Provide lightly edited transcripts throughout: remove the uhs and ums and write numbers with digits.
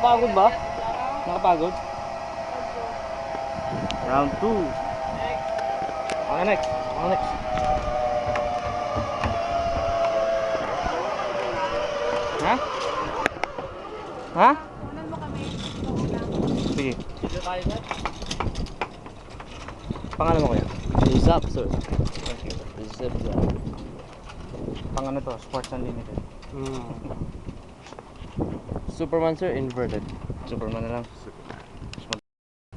Nakapagod ba? Nakapagod? Round 2. Okay, next. Okay, next. Ha? Ha? Unan mo kami. Sige. Dito tayo sir. Pangalan mo kuya? Rizap, sir. Thank you. Rizap. Pang ano to? Sports Unlimited. Superman, sir, inverted. Superman na lang.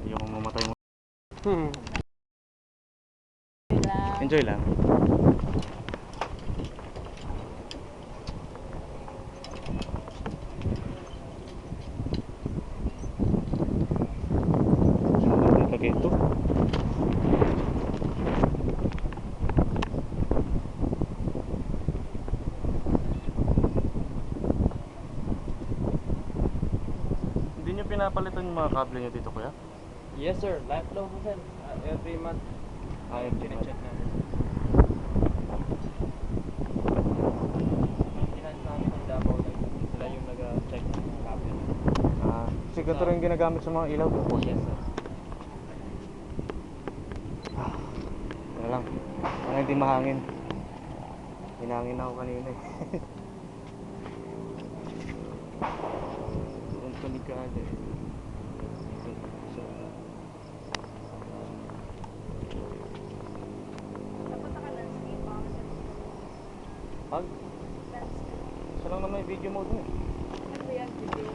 Yung mamatay mo. Enjoy lang. Lagay ito. Hindi nyo pinapalitan yung mga kable nyo dito kuya? Yes, sir. Lifelong po, sir. Every month. Every month. Check namin. Maintenance namin ng Davao. Sila yung nag-check ng cable namin. Kasi ganito rin ginagamit sa mga ilaw. Yes, sir. Wala lang. Parang hindi mahangin. Hinangin ako kanina eh. Ang panikada eh. Napunta ka landscape pa. Pag? Isa lang naman yung video mode mo eh. Ano ba yan? Video?